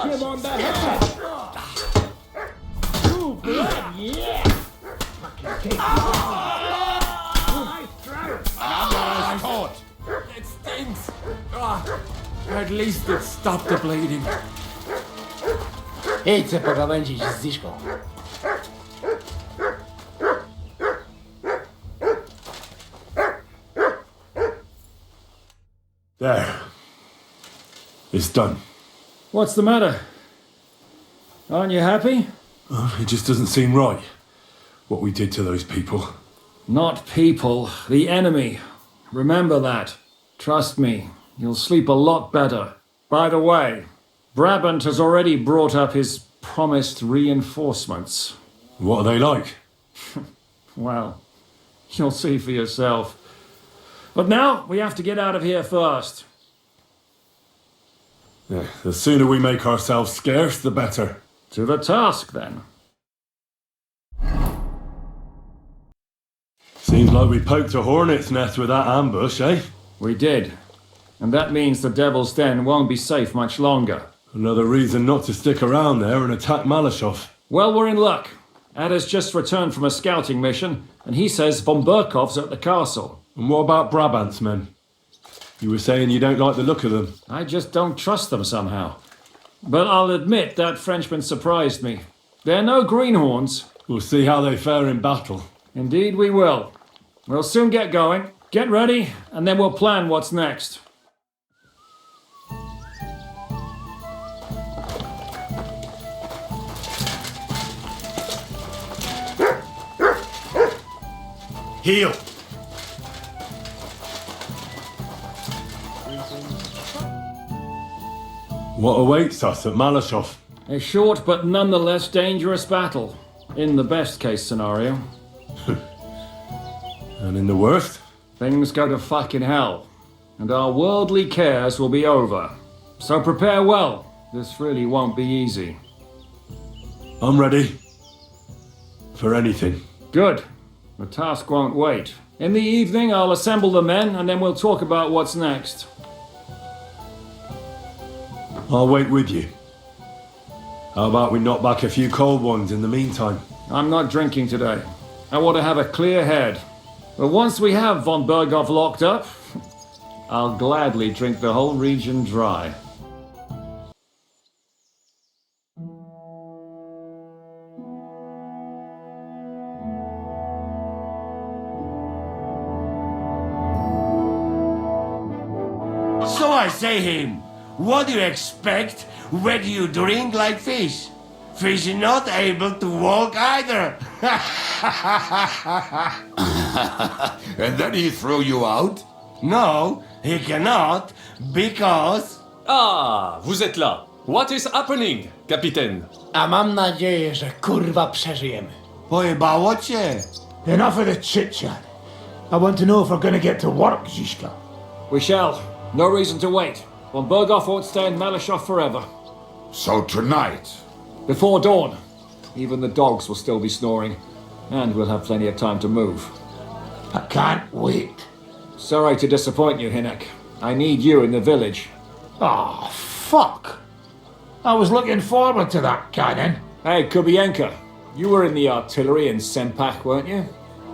him on the head! Ooh, blood, yeah! Fucking take nice throw! I'm caught! It stinks! At least it stopped the bleeding. Idź pogawędzić z Ziszką. There. It's done. What's the matter? Aren't you happy? It just doesn't seem right, what we did to those people. Not people, the enemy. Remember that. Trust me, you'll sleep a lot better. By the way, Brabant has already brought up his promised reinforcements. What are they like? Well, you'll see for yourself. But now, we have to get out of here first. Yeah, the sooner we make ourselves scarce, the better. To the task, then. Seems like we poked a hornet's nest with that ambush, eh? We did. And that means the Devil's Den won't be safe much longer. Another reason not to stick around there and attack Malashov. Well, we're in luck. Ada's just returned from a scouting mission, and he says von Burkov's at the castle. And what about Brabant's men? You were saying you don't like the look of them. I just don't trust them somehow. But I'll admit that Frenchman surprised me. They're no greenhorns. We'll see how they fare in battle. Indeed we will. We'll soon get going. Get ready, and then we'll plan what's next. Heel! What awaits us at Malashov? A short but nonetheless dangerous battle. In the best case scenario. And in the worst? Things go to fucking hell. And our worldly cares will be over. So prepare well. This really won't be easy. I'm ready. For anything. Good. The task won't wait. In the evening, I'll assemble the men, and then we'll talk about what's next. I'll wait with you. How about we knock back a few cold ones in the meantime? I'm not drinking today. I want to have a clear head. But once we have von Burgov locked up, I'll gladly drink the whole region dry. So I say him, what do you expect when you drink like fish? Fish is not able to walk either. And then he threw you out? No, he cannot, because... Ah, vous êtes là. What is happening, Capitaine? A mam nadzieję, że kurwa przeżyjemy. Pojebało cię. Enough of the chit-chat. I want to know if we're gonna get to work, Zizka. We shall. No reason to wait. Von Burgov won't stay in Malashov forever. So tonight? Before dawn. Even the dogs will still be snoring. And we'll have plenty of time to move. I can't wait. Sorry to disappoint you, Hinek. I need you in the village. Oh, fuck. I was looking forward to that, Cannon. Hey, Kubienka. You were in the artillery in Sempak, weren't you?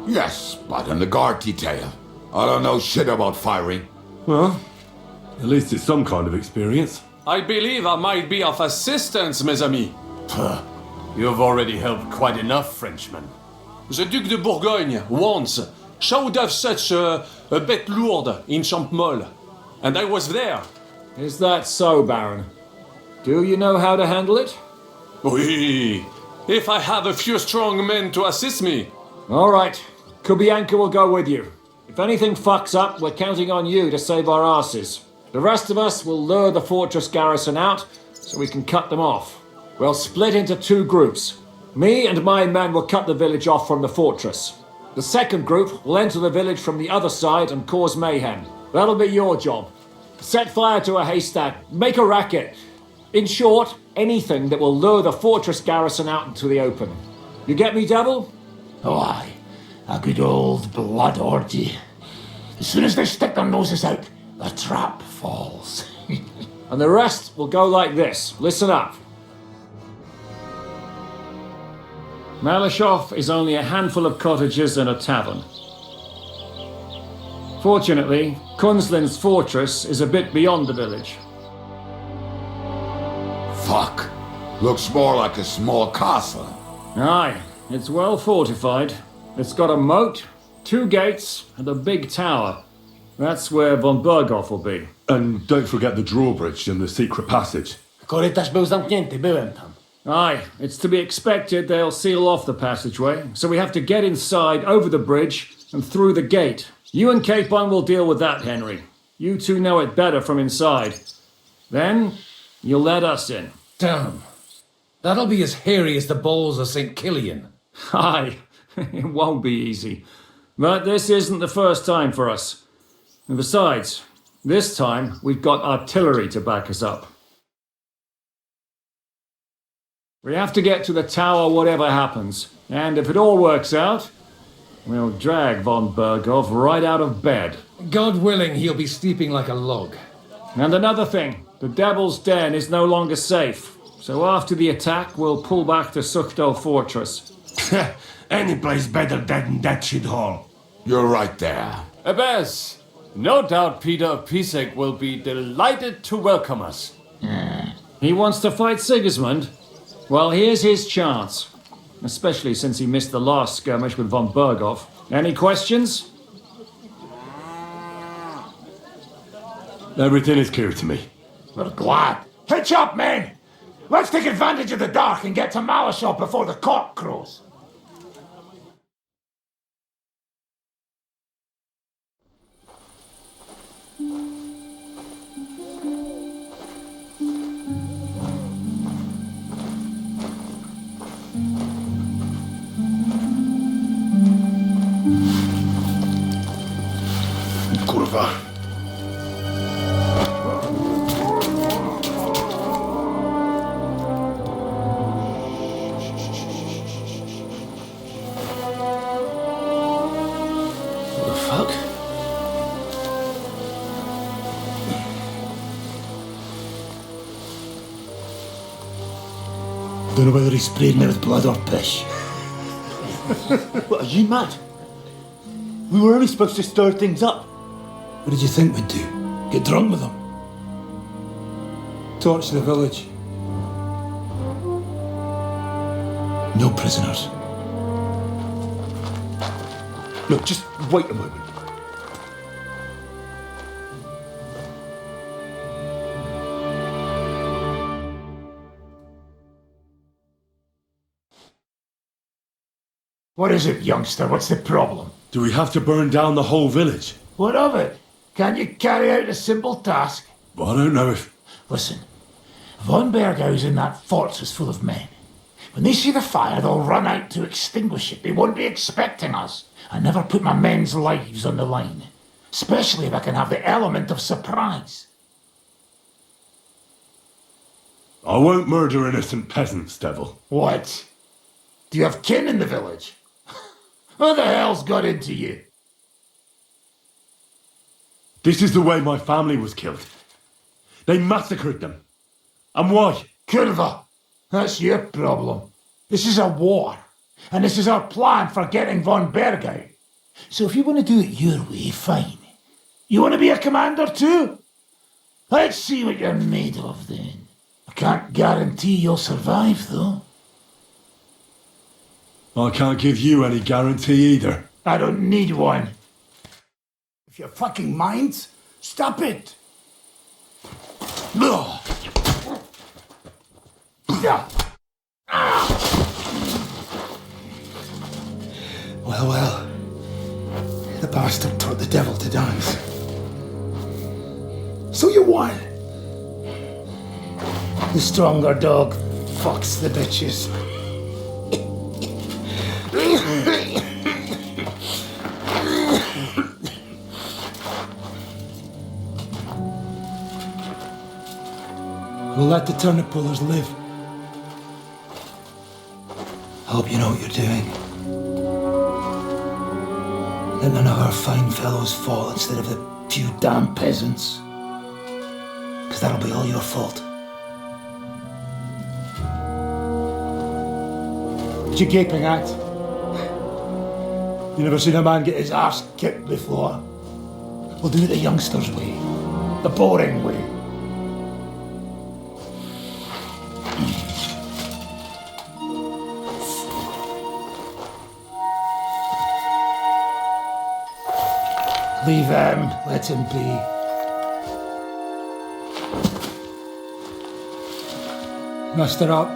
Yes, but in the guard detail. I don't know shit about firing. Well, at least it's some kind of experience. I believe I might be of assistance, mes amis. You've already helped quite enough, Frenchman. The Duc de Bourgogne once showed us such a bête lourde in Champmol. And I was there. Is that so, Baron? Do you know how to handle it? Oui. If I have a few strong men to assist me. All right. Kubianka will go with you. If anything fucks up, we're counting on you to save our asses. The rest of us will lure the fortress garrison out so we can cut them off. We'll split into two groups. Me and my men will cut the village off from the fortress. The second group will enter the village from the other side and cause mayhem. That'll be your job. Set fire to a haystack, make a racket. In short, anything that will lure the fortress garrison out into the open. You get me, Devil? Oh, aye. A good old blood orgy. As soon as they stick their noses out, the trap falls. and the rest will go like this. Listen up. Malashov is only a handful of cottages and a tavern. Fortunately, Kunzlin's fortress is a bit beyond the village. Fuck. Looks more like a small castle. Aye, it's well fortified. It's got a moat, 2 gates, and a big tower. That's where von Berghoff will be. And don't forget the drawbridge and the secret passage. Korytarz był zamknięty, byłem tam. Aye, it's to be expected they'll seal off the passageway, so we have to get inside, over the bridge, and through the gate. You and Capon will deal with that, Henry. You two know it better from inside. Then, you'll let us in. Damn. That'll be as hairy as the balls of St. Killian. Aye, it won't be easy. But this isn't the first time for us. And besides, this time we've got artillery to back us up. We have to get to the tower whatever happens. And if it all works out, we'll drag von Berghoff right out of bed. God willing, he'll be sleeping like a log. And another thing, the Devil's Den is no longer safe. So after the attack, we'll pull back to Sukhto Fortress. Any place better than that shithole. You're right there. Abbas, no doubt Peter of Pisek will be delighted to welcome us. He wants to fight Sigismund? Well, here's his chance. Especially since he missed the last skirmish with von Berghoff. Any questions? Everything is clear to me. We're glad. Hitch up, men! Let's take advantage of the dark and get to Malashov before the cock crows. Kurwa. What the fuck? Don't know whether he sprayed me with blood or piss. What, are you mad? We were only supposed to stir things up. What did you think we'd do? Get drunk with them? Torch the village. No prisoners. Look, just wait a moment. What is it, youngster? What's the problem? Do we have to burn down the whole village? What of it? Can't you carry out a simple task? Well, I don't know if... Listen, von Bergau's in that fortress full of men. When they see the fire, they'll run out to extinguish it. They won't be expecting us. I never put my men's lives on the line, especially if I can have the element of surprise. I won't murder innocent peasants, Devil. What? Do you have kin in the village? Who the hell's got into you? This is the way my family was killed. They massacred them. And why? Kurva, that's your problem. This is a war, and this is our plan for getting von Bergau. So if you want to do it your way, fine. You want to be a commander too? Let's see what you're made of then. I can't guarantee you'll survive though. I can't give you any guarantee either. I don't need one. If you're fucking minds, stop it! Ugh. Yeah. Well. The bastard taught the devil to dance. So you won. The stronger dog fucks the bitches. We'll let the turnip pullers live. I hope you know what you're doing. Let none of our fine fellows fall instead of the few damn peasants. Because that'll be all your fault. What you gaping at? You never seen a man get his arse kicked before? We'll do it the youngsters' way. The boring way. Leave him. Let him be. Muster up.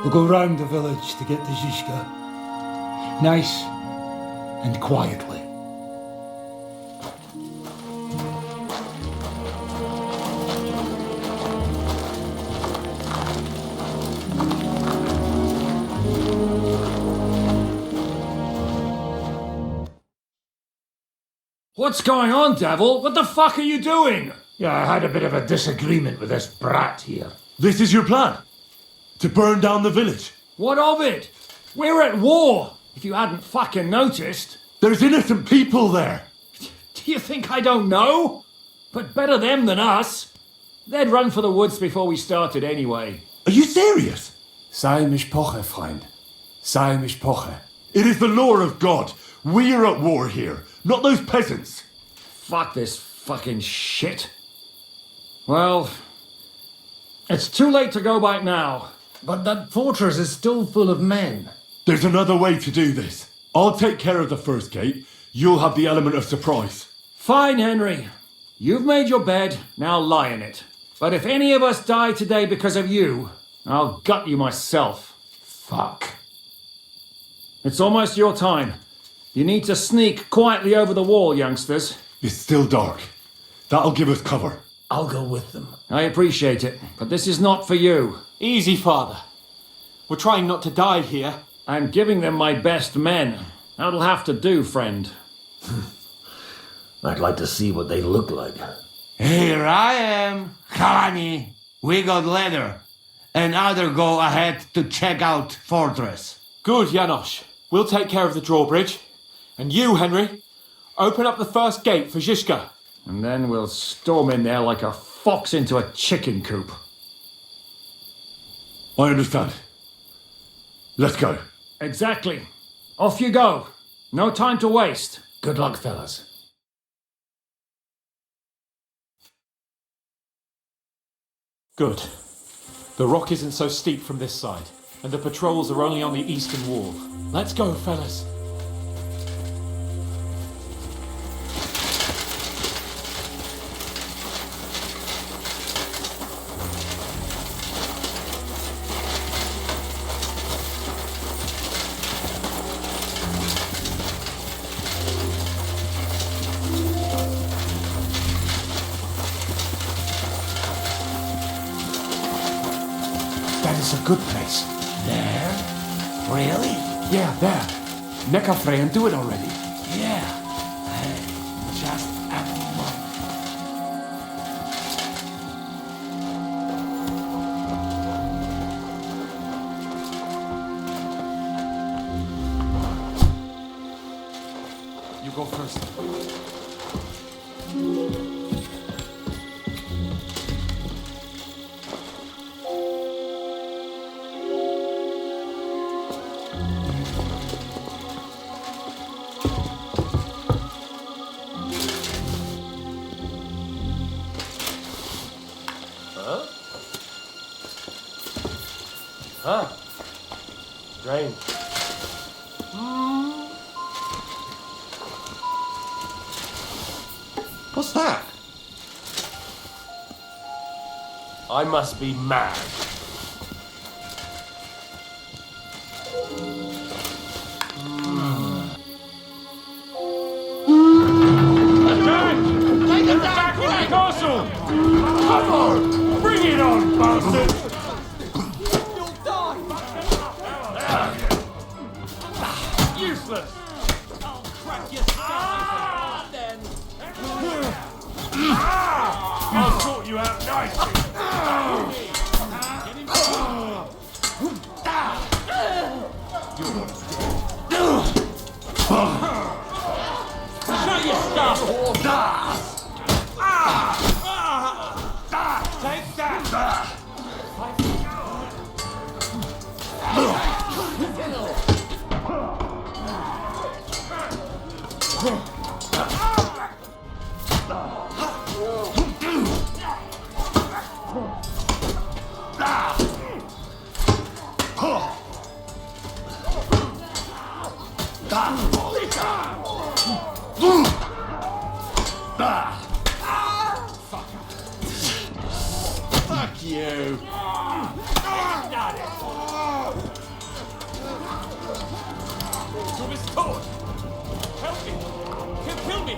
We'll go round the village to get to Zizka. Nice and quietly. What's going on, devil? What the fuck are you doing? Yeah, I had a bit of a disagreement with this brat here. This is your plan? To burn down the village? What of it? We're at war, if you hadn't fucking noticed. There's innocent people there! Do you think I don't know? But better them than us. They'd run for the woods before we started anyway. Are you serious? Sei Mishpoche, Freund. Sei Mishpoche. It is the law of God. We are at war here, not those peasants. Fuck this fucking shit. Well, it's too late to go back now. But that fortress is still full of men. There's another way to do this. I'll take care of the first gate. You'll have the element of surprise. Fine, Henry. You've made your bed, now lie in it. But if any of us die today because of you, I'll gut you myself. Fuck. It's almost your time. You need to sneak quietly over the wall, youngsters. It's still dark. That'll give us cover. I'll go with them. I appreciate it, but this is not for you. Easy, Father. We're trying not to die here. I'm giving them my best men. That'll have to do, friend. I'd like to see what they look like. Here I am, Kalani. We got leather. And other go ahead to check out fortress. Good, Janosch. We'll take care of the drawbridge. And you, Henry, open up the first gate for Zizka. And then we'll storm in there like a fox into a chicken coop. I understand. Let's go. Exactly. Off you go. No time to waste. Good luck, fellas. Good. The rock isn't so steep from this side, and the patrols are only on the eastern wall. Let's go, fellas. That is a good place. There? Really? Yeah, there. Neckarfrey and do it already. Yeah. Just a moment. You go first. Strange. What's that? I must be mad. Bring it on, bastard! Useless! I'll sort you out nicely. Shut your stuff! Fuck you! To restore! Help me! Kill me!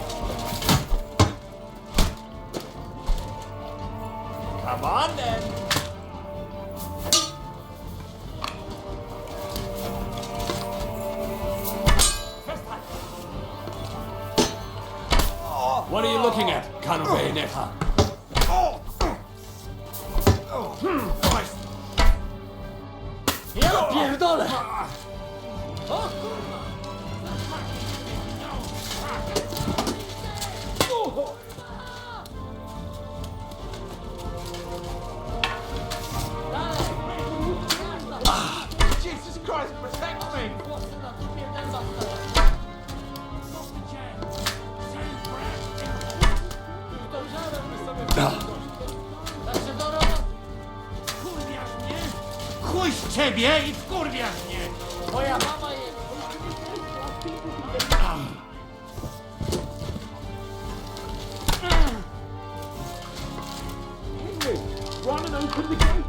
Come on then! What are you looking at, Colonel Bayonetta? Ja pierdolę! Jesus Christ, protect me! Chuj z ciebie i wkurwiasz mnie! Moja mama jest... Run and open the gate!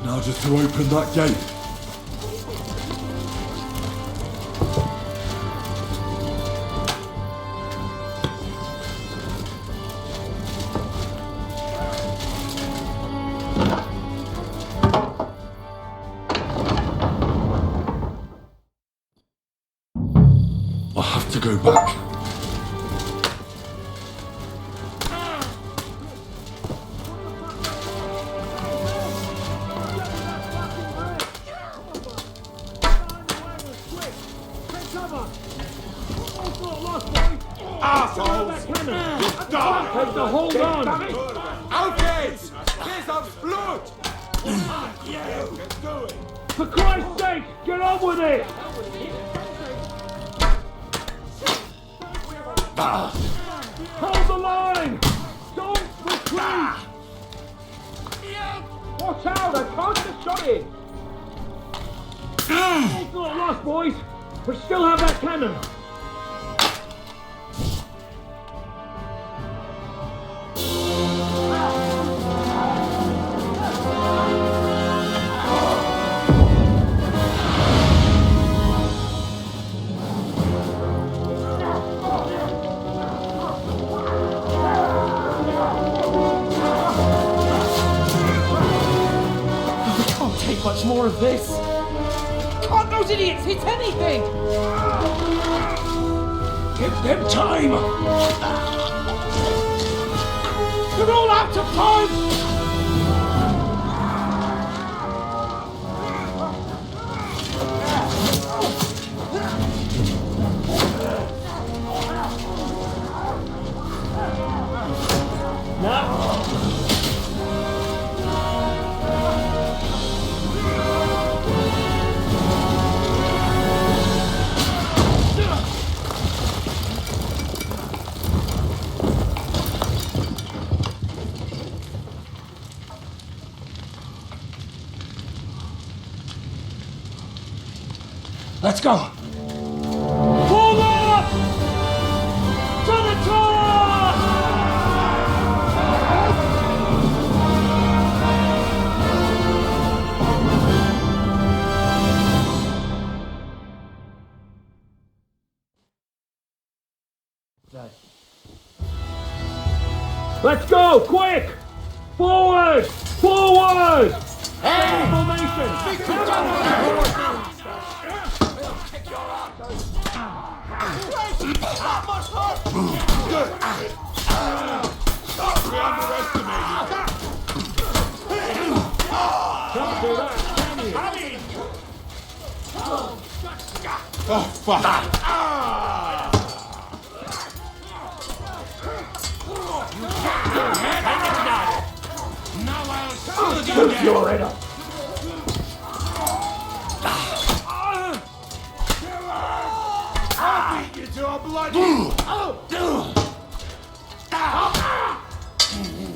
Now just to open that gate. I have to go back. Hold on! Aufgeht's! Piss aufs Blut! For Christ's sake, get on with it! Hold the line! Don't retreat! Watch out, I can't get shot in! It's not lost, boys! We still have that cannon! Much more of this. Can't those idiots hit anything? Give them time! They're all out of time. Let's go! Forward! To the tower! Let's go, quick! Forward! Forward! Hey! Formation! Oh, fuck. Now I'll shoot you dead! You're in. you to a bloody...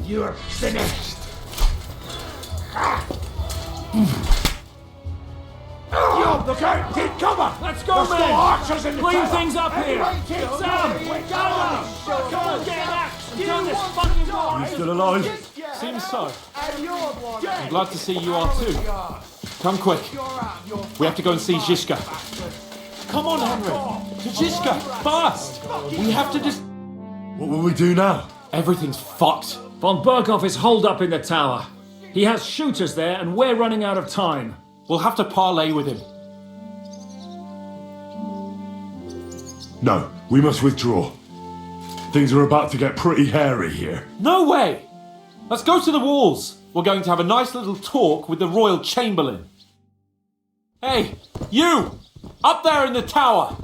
You're finished. Yo, look out! Take cover! Let's go, There's men! still archers in the Clean tower. things up here! Everyone take Get some! some! Come on, get an axe and turn this fucking war! You still alive? Seems so. I'm glad to see you are too. Come quick. We have to go and see Zizka. Come on, Henry. To Zizka, fast! We have to just... What will we do now? Everything's fucked. Von Berghoff is holed up in the tower. He has shooters there, and we're running out of time. We'll have to parley with him. No, we must withdraw. Things are about to get pretty hairy here. No way! Let's go to the walls. We're going to have a nice little talk with the Royal Chamberlain. Hey, you! Up there in the tower!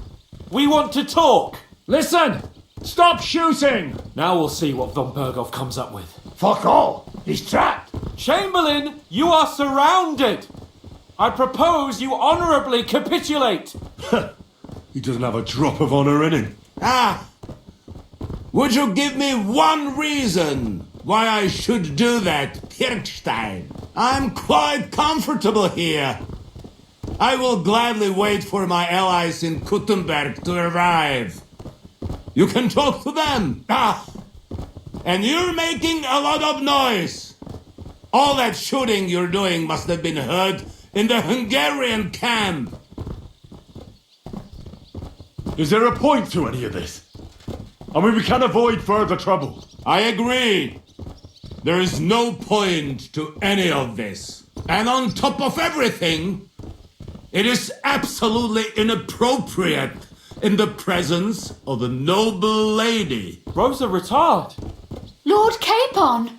We want to talk! Listen! Stop shooting! Now we'll see what Von Berghoff comes up with. Fuck all! He's trapped! Chamberlain, you are surrounded! I propose you honourably capitulate! He doesn't have a drop of honour in him. Ah! Would you give me one reason why I should do that, Kirchstein? I'm quite comfortable here. I will gladly wait for my allies in Kuttenberg to arrive. You can talk to them. Ah! And you're making a lot of noise. All that shooting you're doing must have been heard in the Hungarian camp. Is there a point to any of this? I mean, we can avoid further trouble. I agree. There is no point to any of this. And on top of everything, it is absolutely inappropriate in the presence of a noble lady. Rosa Retard! Lord Capon!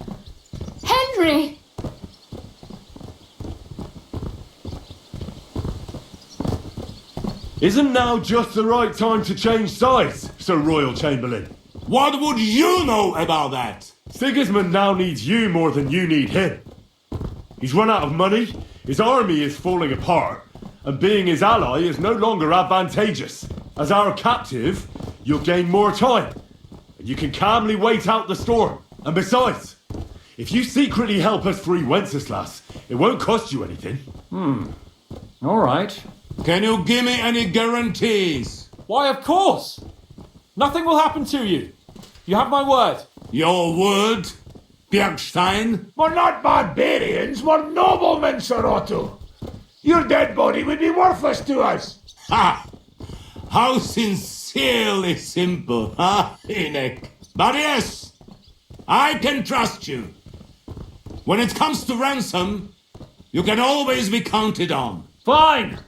Henry! Isn't now just the right time to change sides, Sir Royal Chamberlain? What would you know about that? Sigismund now needs you more than you need him. He's run out of money, his army is falling apart, and being his ally is no longer advantageous. As our captive, you'll gain more time, and you can calmly wait out the storm. And besides, if you secretly help us free Wenceslas, it won't cost you anything. All right. Can you give me any guarantees? Why, of course! Nothing will happen to you. You have my word. Your word, Bjergstein? We're not barbarians, we're noblemen, Sir Otto. Your dead body would be worthless to us. Ha! How sincerely simple, huh, Enoch? But yes, I can trust you. When it comes to ransom, you can always be counted on. Fine!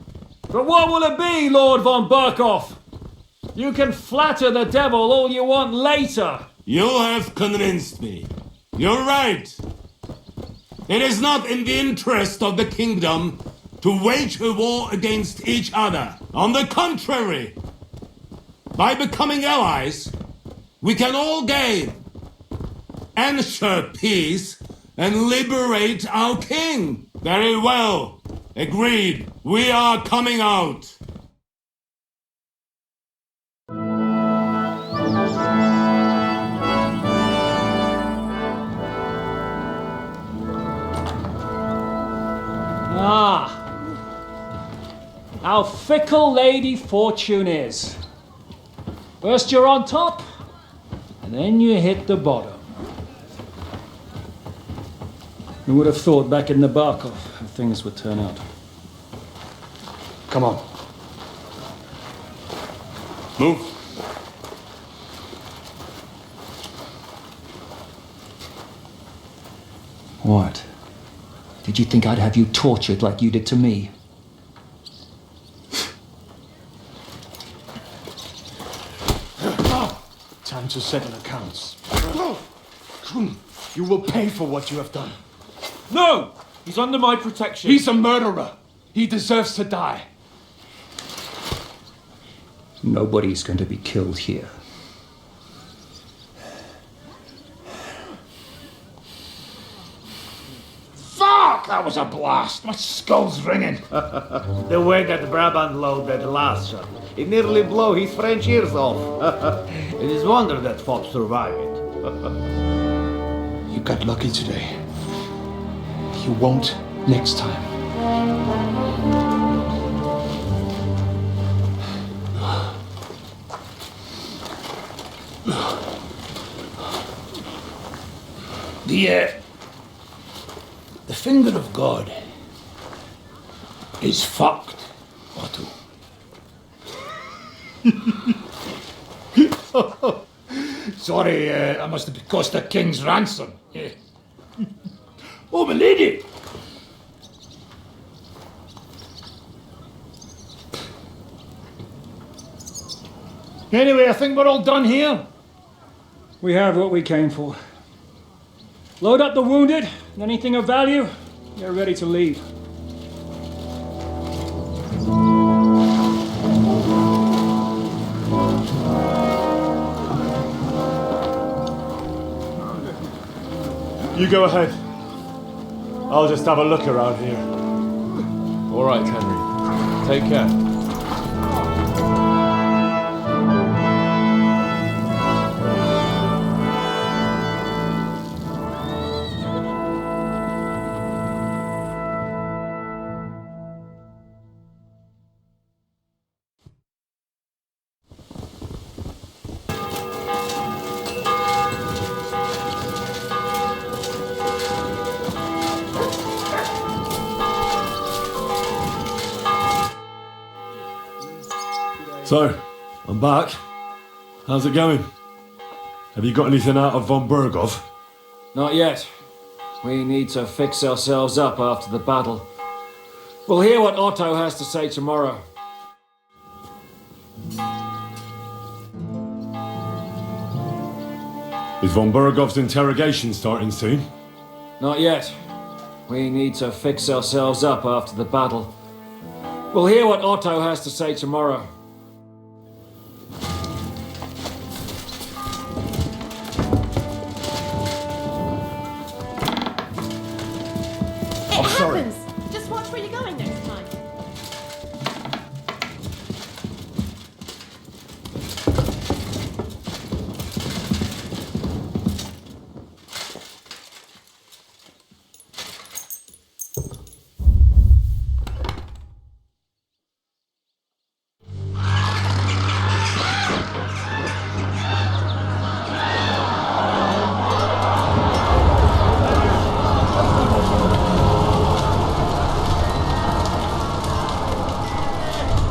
But what will it be, Lord von Berghoff? You can flatter the devil all you want later. You have convinced me. You're right. It is not in the interest of the kingdom to wage a war against each other. On the contrary, by becoming allies, we can all gain, ensure peace, and liberate our king. Very well. Agreed. We are coming out. Ah. How fickle Lady Fortune is. First you're on top, and then you hit the bottom. Who would have thought back in the Barkov how things would turn out? Come on. Move. What? Did you think I'd have you tortured like you did to me? Time to settle accounts. You will pay for what you have done. No! He's under my protection. He's a murderer. He deserves to die. Nobody's going to be killed here. Fuck! That was a blast. My skull's ringing. The way that Brabant loaded last shot, it nearly blew his French ears off. It is wonder that fop survived it. You got lucky today. You won't next time. The finger of God is fucked, Otto. Sorry, I must have cost a king's ransom. Oh, my lady! Anyway, I think we're all done here. We have what we came for. Load up the wounded, and anything of value, they're ready to leave. You go ahead. I'll just have a look around here. All right, Henry. Take care. So, I'm back. How's it going? Have you got anything out of von Bergov? Not yet. We need to fix ourselves up after the battle. We'll hear what Otto has to say tomorrow. Is von Bergov's interrogation starting soon? Not yet. We need to fix ourselves up after the battle. We'll hear what Otto has to say tomorrow. Just watch where you're going next time.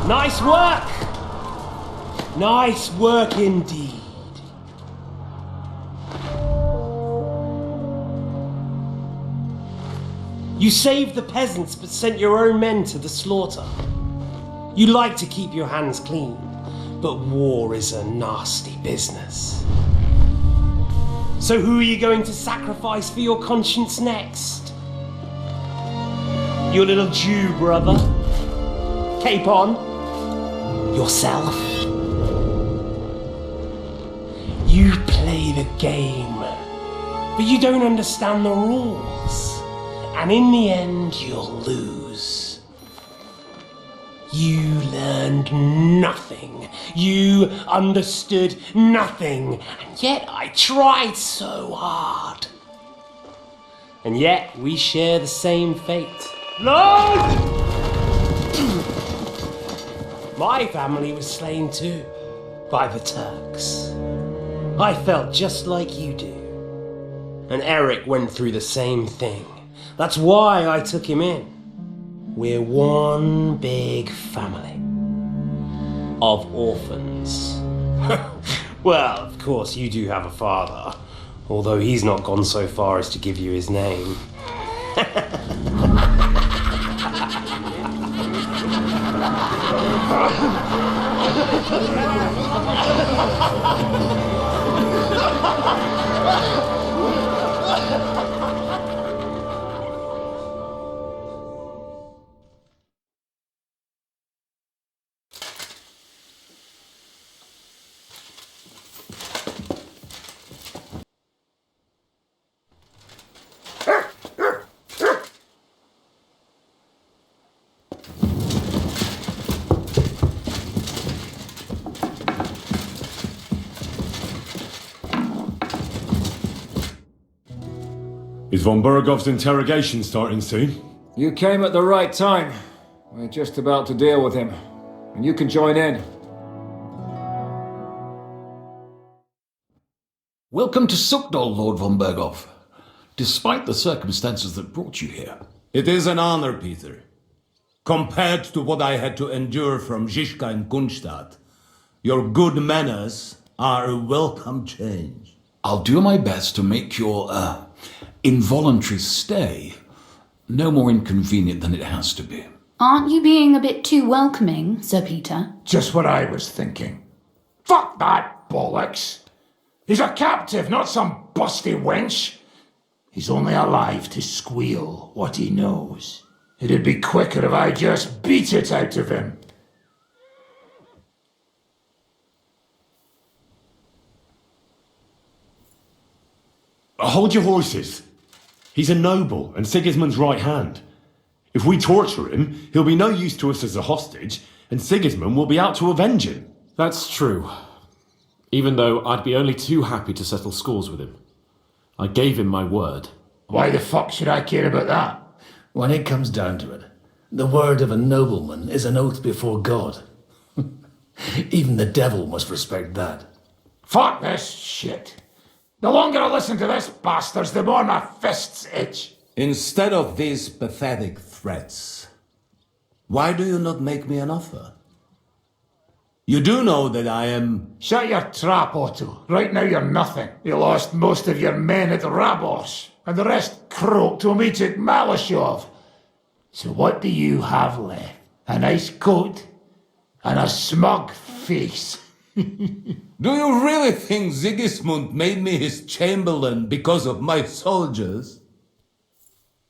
Nice work! Nice work indeed. You saved the peasants but sent your own men to the slaughter. You like to keep your hands clean, but war is a nasty business. So who are you going to sacrifice for your conscience next? Your little Jew brother? Cape on? Yourself? You play the game, but you don't understand the rules, and in the end you'll lose. You learned nothing, you understood nothing, and yet I tried so hard. And yet we share the same fate. Lord! My family was slain too, by the Turks. I felt just like you do. And Eric went through the same thing. That's why I took him in. We're one big family. Of orphans. Well, of course you do have a father, although he's not gone so far as to give you his name. Is von Bergov's interrogation starting soon? You came at the right time. We're just about to deal with him. And you can join in. Welcome to Sukdal, Lord von Bergov. Despite the circumstances that brought you here. It is an honor, Peter. Compared to what I had to endure from Zizka and Kunstadt, your good manners are a welcome change. I'll do my best to make your, involuntary stay no more inconvenient than it has to be. Aren't you being a bit too welcoming, Sir Peter? Just what I was thinking. Fuck that bollocks. He's a captive, not some busty wench. He's only alive to squeal what he knows. It'd be quicker if I just beat it out of him. Hold your horses. He's a noble and Sigismund's right hand. If we torture him, he'll be no use to us as a hostage, and Sigismund will be out to avenge him. That's true. Even though I'd be only too happy to settle scores with him. I gave him my word. Why the fuck should I care about that? When it comes down to it, the word of a nobleman is an oath before God. Even the devil must respect that. Fuck this shit. The longer I listen to this bastards, the more my fists itch. Instead of these pathetic threats, why do you not make me an offer? You do know that I am... Shut your trap, Otto. Right now you're nothing. You lost most of your men at Rabos, and the rest croaked when we took Malashov. So what do you have left? A nice coat and a smug face. Do you really think Sigismund made me his chamberlain because of my soldiers?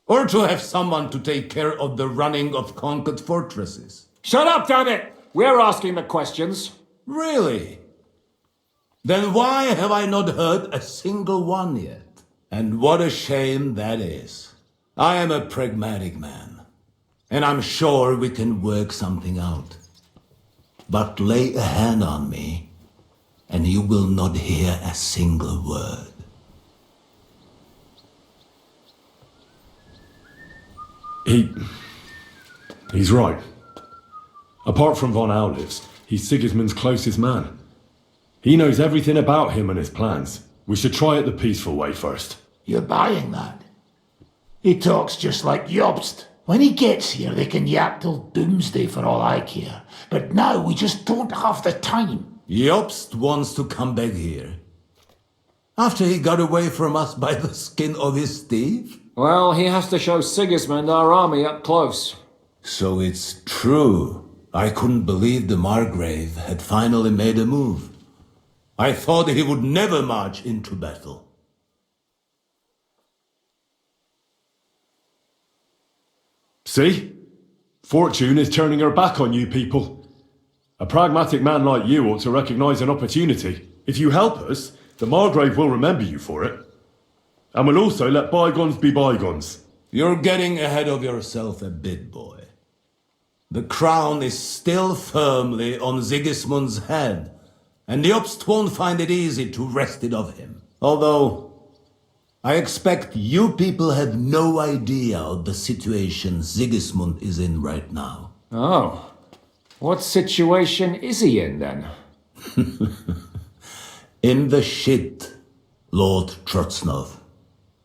Or to have someone to take care of the running of conquered fortresses? Shut up, damn it! We're asking the questions. Really? Then why have I not heard a single one yet? And what a shame that is. I am a pragmatic man, and I'm sure we can work something out. But lay a hand on me, and you will not hear a single word. He's right. Apart from von Aulivs, he's Sigismund's closest man. He knows everything about him and his plans. We should try it the peaceful way first. You're buying that? He talks just like Jobst. When he gets here, they can yap till doomsday for all I care. But now we just don't have the time. Jobst wants to come back here. After he got away from us by the skin of his teeth? Well, he has to show Sigismund our army up close. So it's true. I couldn't believe the Margrave had finally made a move. I thought he would never march into battle. See? Fortune is turning her back on you people. A pragmatic man like you ought to recognize an opportunity. If you help us, the Margrave will remember you for it. And we'll also let bygones be bygones. You're getting ahead of yourself a bit, boy. The crown is still firmly on Sigismund's head, and Jobst won't find it easy to wrest it of him. Although, I expect you people have no idea of the situation Sigismund is in right now. Oh. What situation is he in, then? In the shit, Lord Trotznov.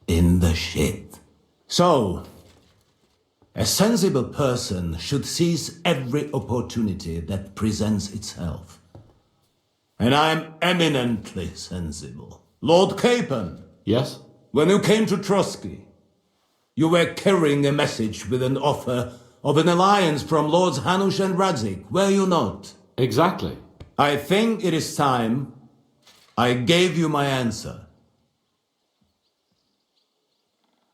In the shit. So, a sensible person should seize every opportunity that presents itself. And I'm eminently sensible. Lord Capon. Yes? When you came to Trotsky, you were carrying a message with an offer of an alliance from Lords Hanush and Radzik, were you not? Exactly. I think it is time I gave you my answer.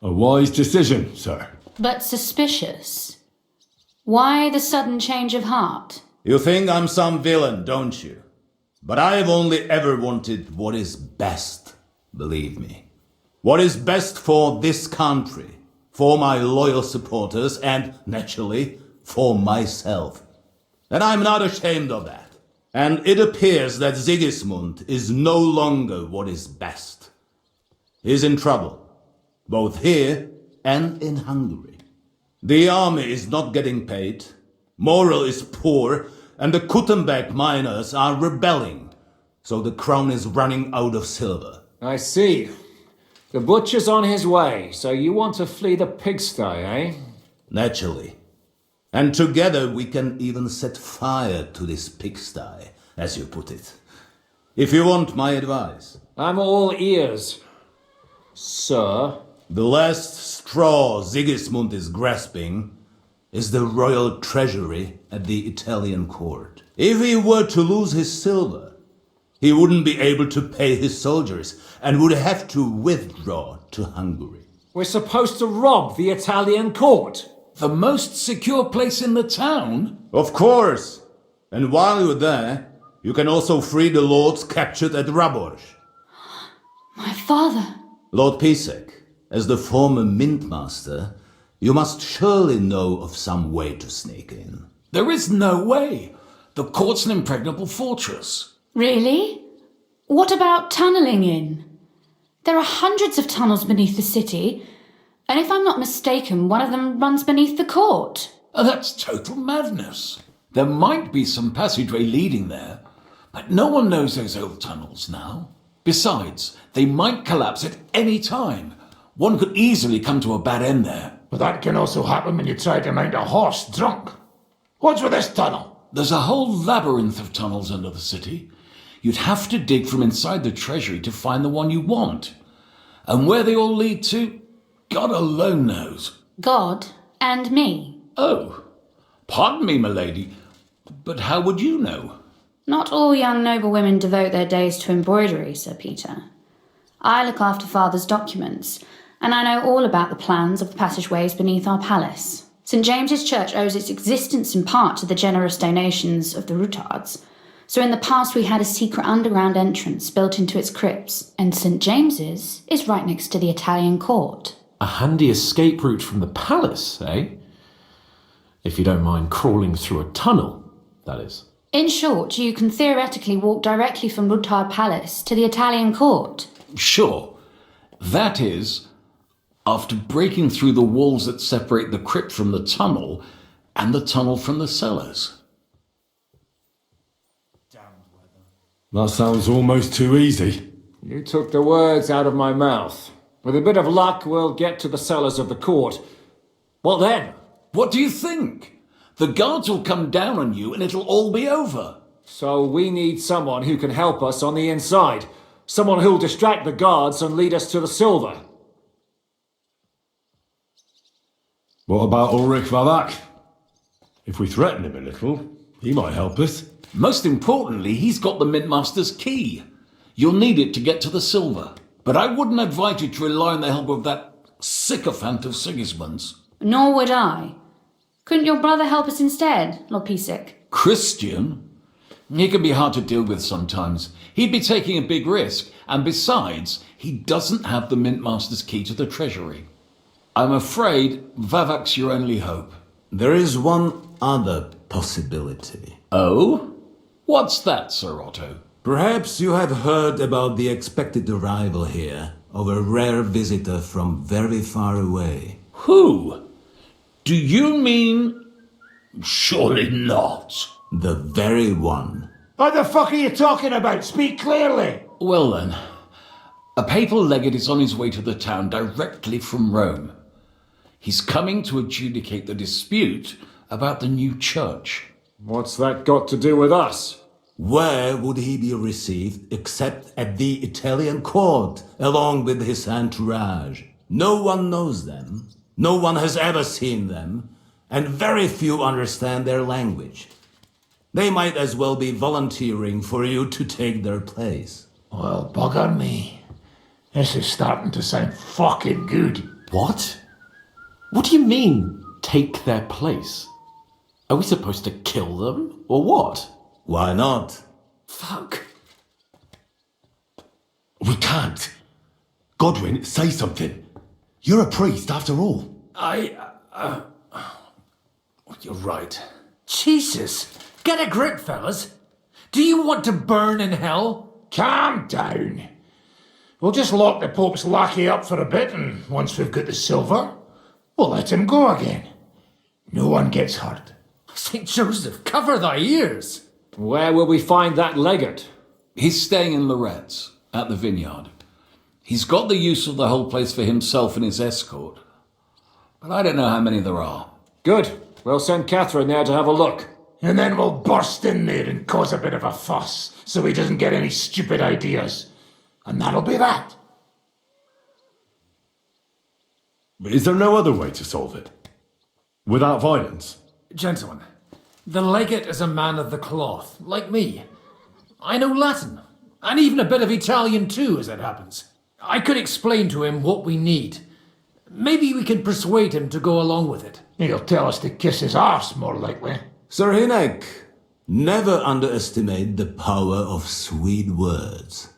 A wise decision, sir. But suspicious. Why the sudden change of heart? You think I'm some villain, don't you? But I have only ever wanted what is best, believe me. What is best for this country, for my loyal supporters, and, naturally, for myself. And I'm not ashamed of that. And it appears that Sigismund is no longer what is best. He's in trouble. both here and in Hungary. The army is not getting paid, morale is poor, and the Kuttenberg miners are rebelling, so the crown is running out of silver. I see. The butcher's on his way, so you want to flee the pigsty, eh? Naturally. And together we can even set fire to this pigsty, as you put it. If you want my advice. I'm all ears. Sir? The last straw Sigismund is grasping is the royal treasury at the Italian court. If he were to lose his silver, he wouldn't be able to pay his soldiers and would have to withdraw to Hungary. We're supposed to rob the Italian court. The most secure place in the town? Of course. And while you're there, you can also free the lords captured at Raborz. My father. Lord Pisek, as the former mintmaster, you must surely know of some way to sneak in. There is no way. The court's an impregnable fortress. Really? What about tunnelling in? There are hundreds of tunnels beneath the city, and if I'm not mistaken, one of them runs beneath the court. That's total madness. There might be some passageway leading there, but no one knows those old tunnels now. Besides, they might collapse at any time. One could easily come to a bad end there. But that can also happen when you try to mount a horse drunk. What's with this tunnel? There's a whole labyrinth of tunnels under the city. You'd have to dig from inside the treasury to find the one you want. And where they all lead to, God alone knows. God and me. Oh, pardon me, milady, but how would you know? Not all young noblewomen devote their days to embroidery, Sir Peter. I look after Father's documents, and I know all about the plans of the passageways beneath our palace. St. James's Church owes its existence in part to the generous donations of the Routards. So in the past we had a secret underground entrance built into its crypts, and St. James's is right next to the Italian court. A handy escape route from the palace, eh? If you don't mind crawling through a tunnel, that is. In short, you can theoretically walk directly from Routard Palace to the Italian court. Sure. That is, after breaking through the walls that separate the crypt from the tunnel, and the tunnel from the cellars. That sounds almost too easy. You took the words out of my mouth. With a bit of luck, we'll get to the cellars of the court. What then? What do you think? The guards will come down on you and it'll all be over. So we need someone who can help us on the inside. Someone who'll distract the guards and lead us to the silver. What about Ulrich Vavak? If we threaten him a little, he might help us. Most importantly, he's got the Mintmaster's key. You'll need it to get to the silver. But I wouldn't advise you to rely on the help of that sycophant of Sigismund's. Nor would I. Couldn't your brother help us instead, Lord Pisek? Christian? He can be hard to deal with sometimes. He'd be taking a big risk, and besides, he doesn't have the Mintmaster's key to the treasury. I'm afraid Vavak's your only hope. There is one other possibility. Oh? What's that, Sir Otto? Perhaps you have heard about the expected arrival here of a rare visitor from very far away. Who? Do you mean... Surely not. The very one. What the fuck are you talking about? Speak clearly. Well then, a papal legate is on his way to the town directly from Rome. He's coming to adjudicate the dispute about the new church. What's that got to do with us? Where would he be received except at the Italian court, along with his entourage? No one knows them, no one has ever seen them, and very few understand their language. They might as well be volunteering for you to take their place. Well, bugger me. This is starting to sound fucking good. What? What do you mean, take their place? Are we supposed to kill them, or what? Why not? Fuck. We can't. Godwin, say something. You're a priest, after all. You're right. Jesus! Get a grip, fellas. Do you want to burn in hell? Calm down. We'll just lock the Pope's lackey up for a bit, and once we've got the silver, we'll let him go again. No one gets hurt. St. Joseph, cover thy ears! Where will we find that legate? He's staying in Loretz, at the vineyard. He's got the use of the whole place for himself and his escort. But I don't know how many there are. Good. We'll send Catherine there to have a look. And then we'll burst in there and cause a bit of a fuss, so he doesn't get any stupid ideas. And that'll be that. But is there no other way to solve it? Without violence? Gentlemen, the legate is a man of the cloth, like me. I know Latin, and even a bit of Italian too, as it happens. I could explain to him what we need. Maybe we can persuade him to go along with it. He'll tell us to kiss his arse, more likely. Sir Hinek, never underestimate the power of sweet words.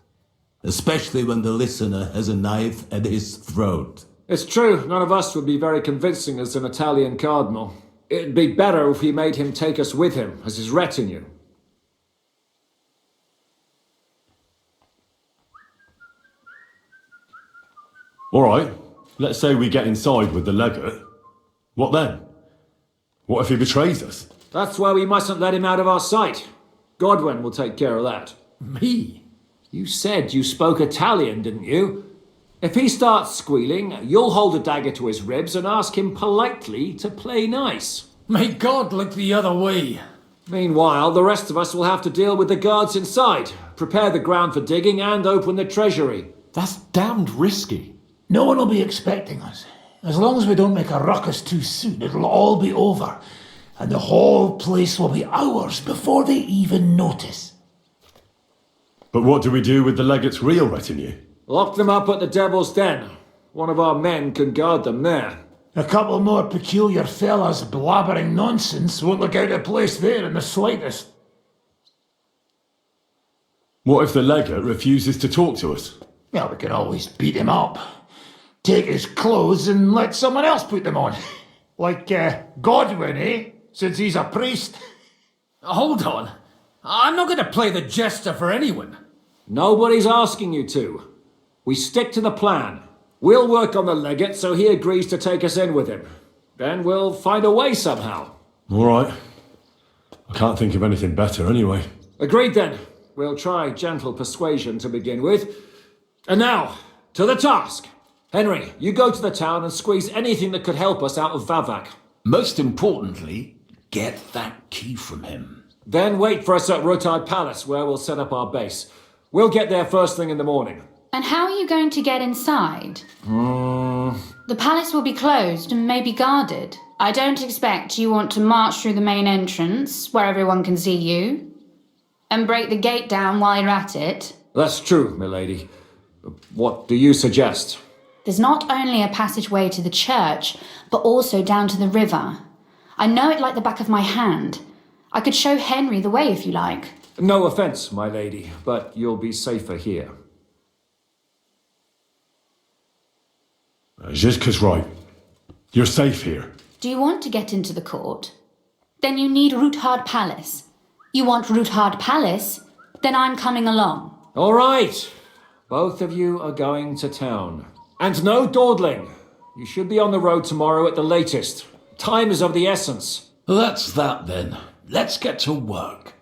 Especially when the listener has a knife at his throat. It's true, none of us would be very convincing as an Italian cardinal. It'd be better if we made him take us with him as his retinue. All right, let's say we get inside with the legate. What then? What if he betrays us? That's why we mustn't let him out of our sight. Godwin will take care of that. Me? You said you spoke Italian, didn't you? If he starts squealing, you'll hold a dagger to his ribs and ask him politely to play nice. May God look the other way. Meanwhile, the rest of us will have to deal with the guards inside, prepare the ground for digging, and open the treasury. That's damned risky. No one will be expecting us. As long as we don't make a ruckus too soon, it'll all be over. And the whole place will be ours before they even notice. But what do we do with the legate's real retinue? Lock them up at the Devil's Den. One of our men can guard them there. A couple more peculiar fellas blabbering nonsense won't look out of place there in the slightest. What if the legate refuses to talk to us? Well, we can always beat him up. Take his clothes and let someone else put them on. Like Godwin, eh? Since he's a priest. Hold on. I'm not going to play the jester for anyone. Nobody's asking you to. We stick to the plan. We'll work on the legate so he agrees to take us in with him. Then we'll find a way somehow. All right. I can't think of anything better anyway. Agreed then. We'll try gentle persuasion to begin with. And now, to the task. Henry, you go to the town and squeeze anything that could help us out of Vavak. Most importantly, get that key from him. Then wait for us at Rotard Palace, where we'll set up our base. We'll get there first thing in the morning. And how are you going to get inside? The palace will be closed and maybe guarded. I don't expect you want to march through the main entrance, where everyone can see you, and break the gate down while you're at it. That's true, milady. What do you suggest? There's not only a passageway to the church, but also down to the river. I know it like the back of my hand. I could show Henry the way if you like. No offence, my lady, but you'll be safer here. Zizka's right. You're safe here. Do you want to get into the court? Then you need Roothard Palace. You want Roothard Palace? Then I'm coming along. All right. Both of you are going to town. And no dawdling. You should be on the road tomorrow at the latest. Time is of the essence. That's that then. Let's get to work.